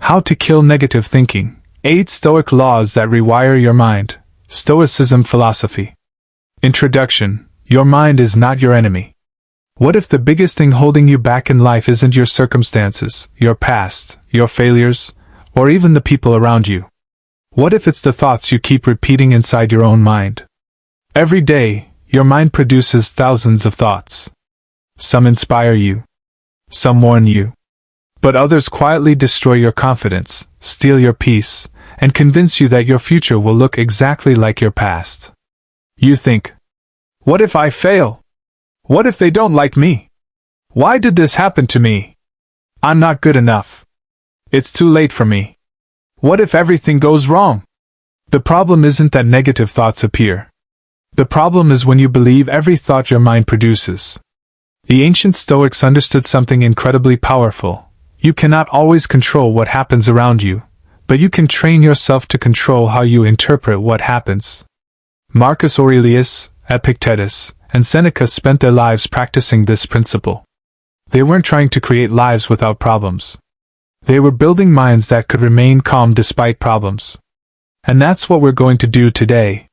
How to kill negative thinking. 8 Stoic Laws that rewire your mind. Stoicism philosophy. Introduction. Your mind is not your enemy. What if the biggest thing holding you back in life isn't your circumstances, your past, your failures, or even the people around you? What if it's the thoughts you keep repeating inside your own mind? Every day, your mind produces thousands of thoughts. Some inspire you. Some warn you. But others quietly destroy your confidence, steal your peace, and convince you that your future will look exactly like your past. You think, what if I fail? What if they don't like me? Why did this happen to me? I'm not good enough. It's too late for me. What if everything goes wrong? The problem isn't that negative thoughts appear. The problem is when you believe every thought your mind produces. The ancient Stoics understood something incredibly powerful. You cannot always control what happens around you, but you can train yourself to control how you interpret what happens. Marcus Aurelius, Epictetus, and Seneca spent their lives practicing this principle. They weren't trying to create lives without problems. They were building minds that could remain calm despite problems. And that's what we're going to do today.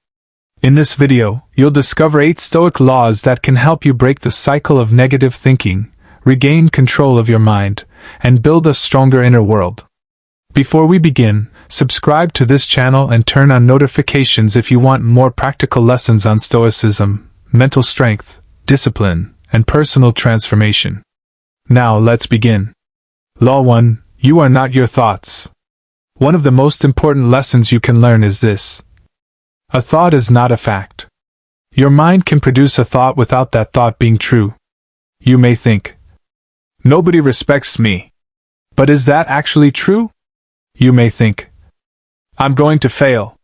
In this video, you'll discover 8 Stoic laws that can help you break the cycle of negative thinking, regain control of your mind, and build a stronger inner world. Before we begin, subscribe to this channel and turn on notifications if you want more practical lessons on Stoicism, mental strength, discipline, and personal transformation. Now let's begin. Law 1. You are not your thoughts. One of the most important lessons you can learn is this. A thought is not a fact. Your mind can produce a thought without that thought being true. You may think, nobody respects me. But is that actually true? You may think, I'm going to fail.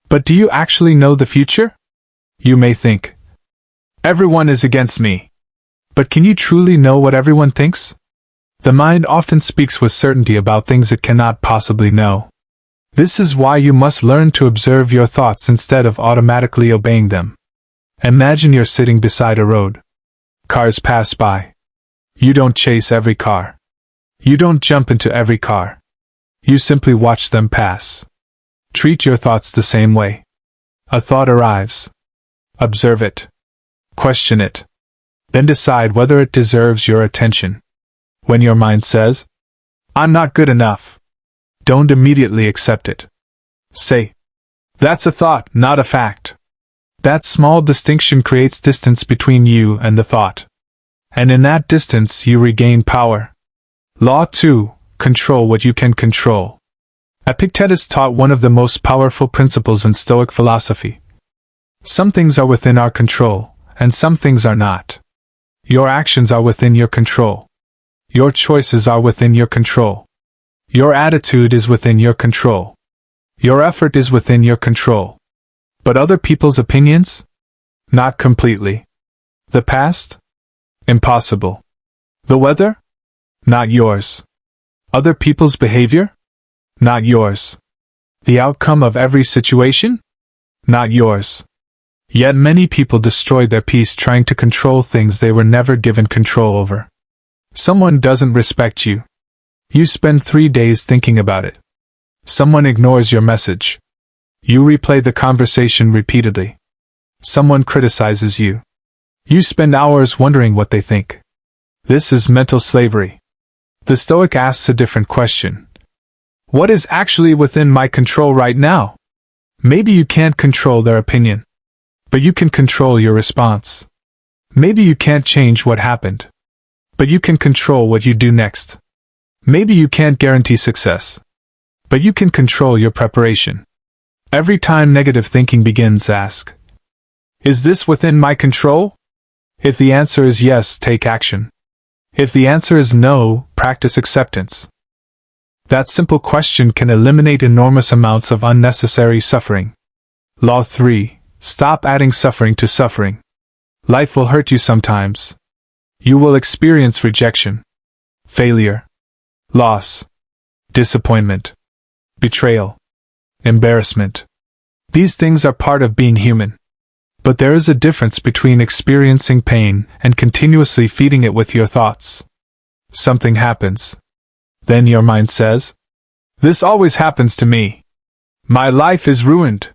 But do you actually know the future? You may think, everyone is against me. But can you truly know what everyone thinks? The mind often speaks with certainty about things it cannot possibly know. This is why you must learn to observe your thoughts instead of automatically obeying them. Imagine you're sitting beside a road. Cars pass by. You don't chase every car. You don't jump into every car. You simply watch them pass. Treat your thoughts the same way. A thought arrives. Observe it. Question it. Then decide whether it deserves your attention. When your mind says, I'm not good enough, don't immediately accept it. Say, that's a thought, not a fact. That small distinction creates distance between you and the thought. And in that distance you regain power. Law 2. Control what you can control. Epictetus taught one of the most powerful principles in Stoic philosophy. Some things are within our control, and some things are not. Your actions are within your control. Your choices are within your control. Your attitude is within your control. Your effort is within your control. But other people's opinions? Not completely. The past? Impossible. The weather? Not yours. Other people's behavior? Not yours. The outcome of every situation? Not yours. Yet many people destroy their peace trying to control things they were never given control over. Someone doesn't respect you. You spend 3 days thinking about it. Someone ignores your message. You replay the conversation repeatedly. Someone criticizes you. You spend hours wondering what they think. This is mental slavery. The Stoic asks a different question. What is actually within my control right now? Maybe you can't control their opinion. But you can control your response. Maybe you can't change what happened. But you can control what you do next. Maybe you can't guarantee success. But you can control your preparation. Every time negative thinking begins, ask, is this within my control? If the answer is yes, take action. If the answer is no, practice acceptance. That simple question can eliminate enormous amounts of unnecessary suffering. Law 3. Stop adding suffering to suffering. Life will hurt you sometimes. You will experience rejection, failure, loss, disappointment, betrayal, embarrassment. These things are part of being human. But there is a difference between experiencing pain and continuously feeding it with your thoughts. Something happens. Then your mind says, This always happens to me. My life is ruined.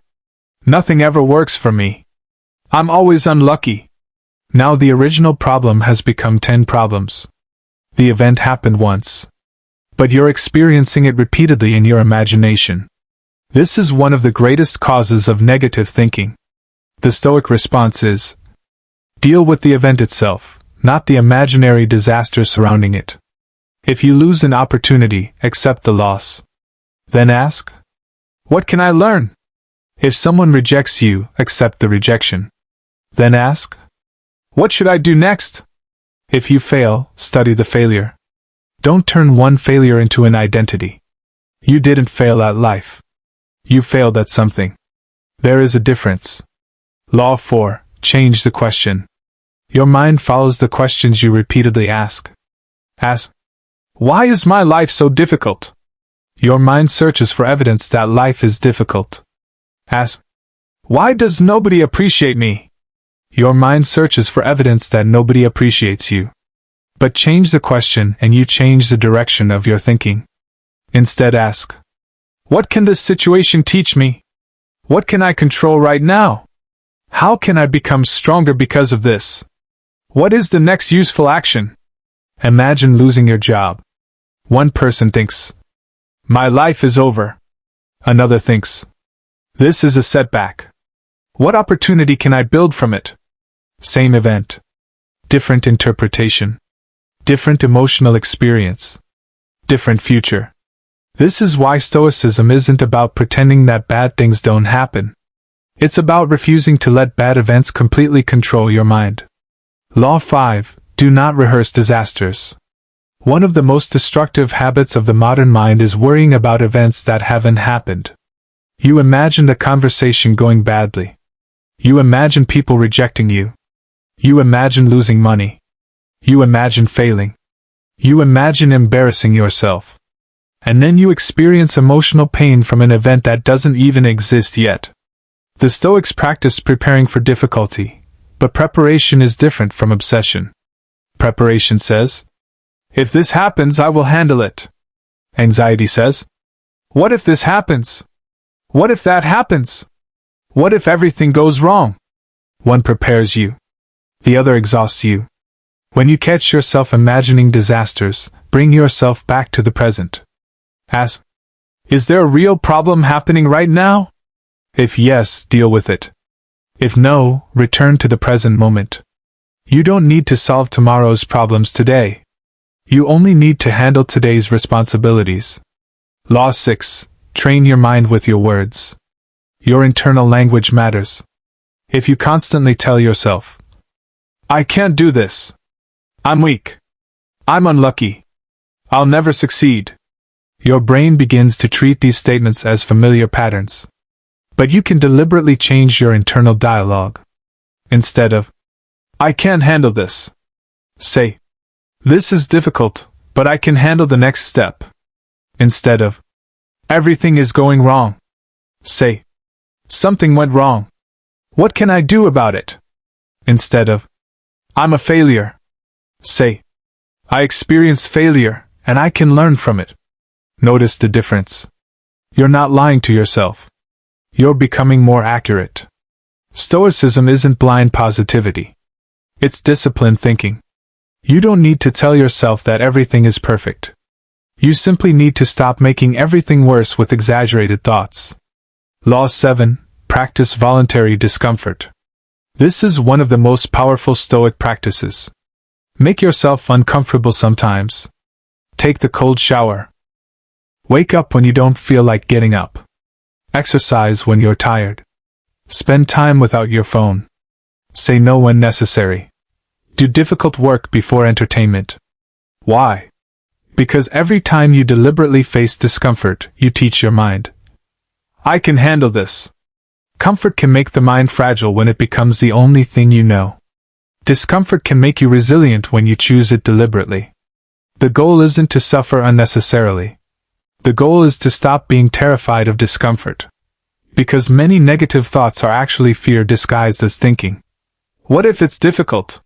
Nothing ever works for me. I'm always unlucky. Now the original problem has become 10 problems. The event happened once, but you're experiencing it repeatedly in your imagination. This is one of the greatest causes of negative thinking. The Stoic response is, deal with the event itself, not the imaginary disaster surrounding it. If you lose an opportunity, accept the loss. Then ask, what can I learn? If someone rejects you, accept the rejection. Then ask, what should I do next? If you fail, study the failure. Don't turn one failure into an identity. You didn't fail at life. You failed at something. There is a difference. Law 4. Change the question. Your mind follows the questions you repeatedly ask. Ask, why is my life so difficult? Your mind searches for evidence that life is difficult. Ask, why does nobody appreciate me? Your mind searches for evidence that nobody appreciates you. But change the question and you change the direction of your thinking. Instead ask, what can this situation teach me? What can I control right now? How can I become stronger because of this? What is the next useful action? Imagine losing your job. One person thinks, my life is over. Another thinks, this is a setback. What opportunity can I build from it? Same event. Different interpretation. Different emotional experience. Different future. This is why Stoicism isn't about pretending that bad things don't happen. It's about refusing to let bad events completely control your mind. Law 5. Do not rehearse disasters. One of the most destructive habits of the modern mind is worrying about events that haven't happened. You imagine the conversation going badly. You imagine people rejecting you. You imagine losing money. You imagine failing. You imagine embarrassing yourself. And then you experience emotional pain from an event that doesn't even exist yet. The Stoics practice preparing for difficulty, but preparation is different from obsession. Preparation says, if this happens, I will handle it. Anxiety says, what if this happens? What if that happens? What if everything goes wrong? One prepares you. The other exhausts you. When you catch yourself imagining disasters, bring yourself back to the present. Ask, is there a real problem happening right now? If yes, deal with it. If no, return to the present moment. You don't need to solve tomorrow's problems today. You only need to handle today's responsibilities. Law 6. Train your mind with your words. Your internal language matters. If you constantly tell yourself, I can't do this. I'm weak. I'm unlucky. I'll never succeed. Your brain begins to treat these statements as familiar patterns. But you can deliberately change your internal dialogue. Instead of, I can't handle this, say, this is difficult, but I can handle the next step. Instead of, everything is going wrong, say, something went wrong. What can I do about it? Instead of, I'm a failure, say, I experienced failure, and I can learn from it. Notice the difference. You're not lying to yourself. You're becoming more accurate. Stoicism isn't blind positivity. It's disciplined thinking. You don't need to tell yourself that everything is perfect. You simply need to stop making everything worse with exaggerated thoughts. Law 7. Practice voluntary discomfort. This is one of the most powerful Stoic practices. Make yourself uncomfortable sometimes. Take the cold shower. Wake up when you don't feel like getting up. Exercise when you're tired. Spend time without your phone. Say no when necessary. Do difficult work before entertainment. Why? Because every time you deliberately face discomfort, you teach your mind, I can handle this. Comfort can make the mind fragile when it becomes the only thing you know. Discomfort can make you resilient when you choose it deliberately. The goal isn't to suffer unnecessarily. The goal is to stop being terrified of discomfort. Because many negative thoughts are actually fear disguised as thinking. What if it's difficult?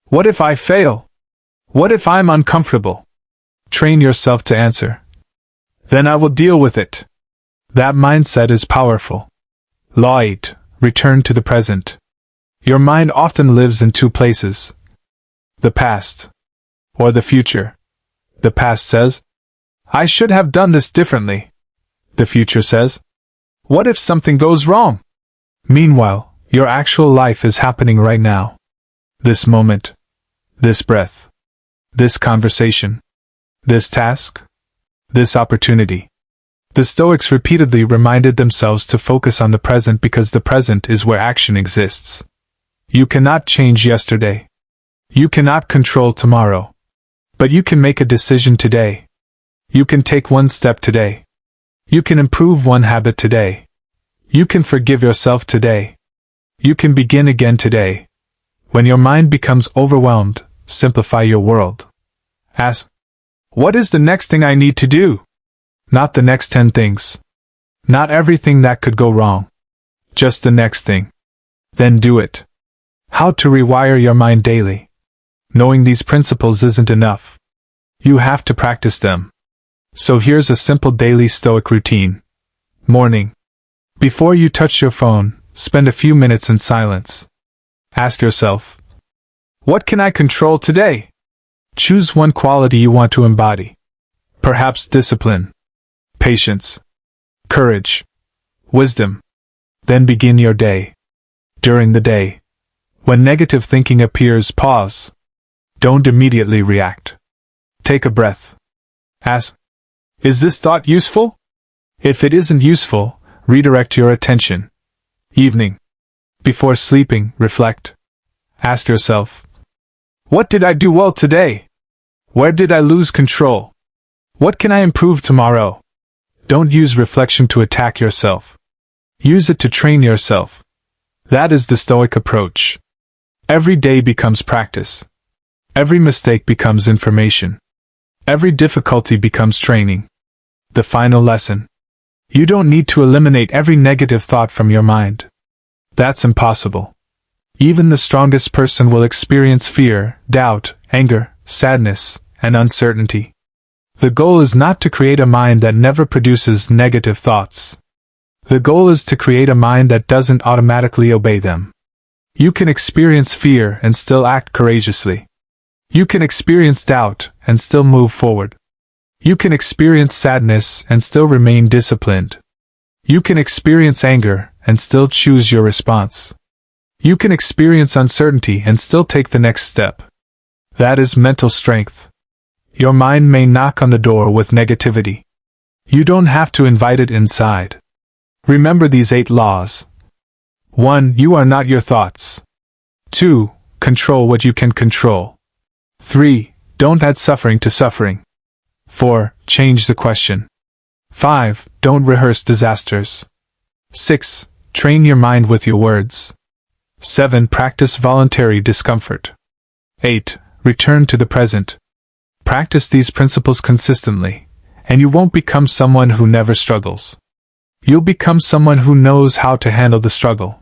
What if I fail? What if I'm uncomfortable? Train yourself to answer, Then I will deal with it. That mindset is powerful. Law 8. Return to the present. Your mind often lives in two places: the past or the future. The past says, I should have done this differently. The future says, what if something goes wrong? Meanwhile, your actual life is happening right now. This moment, this breath, this conversation, this task, this opportunity. The Stoics repeatedly reminded themselves to focus on the present because the present is where action exists. You cannot change yesterday. You cannot control tomorrow. But you can make a decision today. You can take one step today. You can improve one habit today. You can forgive yourself today. You can begin again today. When your mind becomes overwhelmed, simplify your world. Ask, what is the next thing I need to do? Not the next 10 things. Not everything that could go wrong. Just the next thing. Then do it. How to rewire your mind daily. Knowing these principles isn't enough. You have to practice them. So here's a simple daily Stoic routine. Morning. Before you touch your phone, spend a few minutes in silence. Ask yourself, what can I control today? Choose one quality you want to embody. Perhaps discipline, patience, courage, wisdom. Then begin your day. During the day, when negative thinking appears, pause. Don't immediately react. Take a breath. Ask, is this thought useful? If it isn't useful, redirect your attention. Evening. Before sleeping, reflect. Ask yourself, what did I do well today? Where did I lose control? What can I improve tomorrow? Don't use reflection to attack yourself. Use it to train yourself. That is the Stoic approach. Every day becomes practice. Every mistake becomes information. Every difficulty becomes training. The final lesson. You don't need to eliminate every negative thought from your mind. That's impossible. Even the strongest person will experience fear, doubt, anger, sadness, and uncertainty. The goal is not to create a mind that never produces negative thoughts. The goal is to create a mind that doesn't automatically obey them. You can experience fear and still act courageously. You can experience doubt and still move forward. You can experience sadness and still remain disciplined. You can experience anger and still choose your response. You can experience uncertainty and still take the next step. That is mental strength. Your mind may knock on the door with negativity. You don't have to invite it inside. Remember these 8 laws. 1. You are not your thoughts. 2. Control what you can control. 3. Don't add suffering to suffering. 4. Change the question. 5. Don't rehearse disasters. 6. Train your mind with your words. 7. Practice voluntary discomfort. 8. Return to the present. Practice these principles consistently, and you won't become someone who never struggles. You'll become someone who knows how to handle the struggle.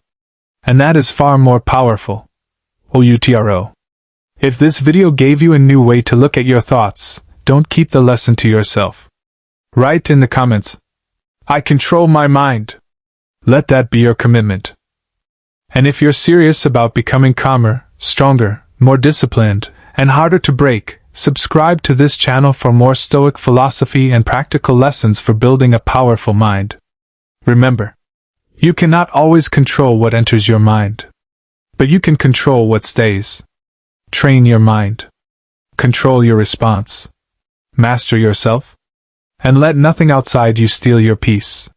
And that is far more powerful. OUTRO. If this video gave you a new way to look at your thoughts, don't keep the lesson to yourself. Write in the comments, I control my mind. Let that be your commitment. And if you're serious about becoming calmer, stronger, more disciplined, and harder to break, subscribe to this channel for more Stoic philosophy and practical lessons for building a powerful mind. Remember, you cannot always control what enters your mind, but you can control what stays. Train your mind. Control your response. Master yourself. And let nothing outside you steal your peace.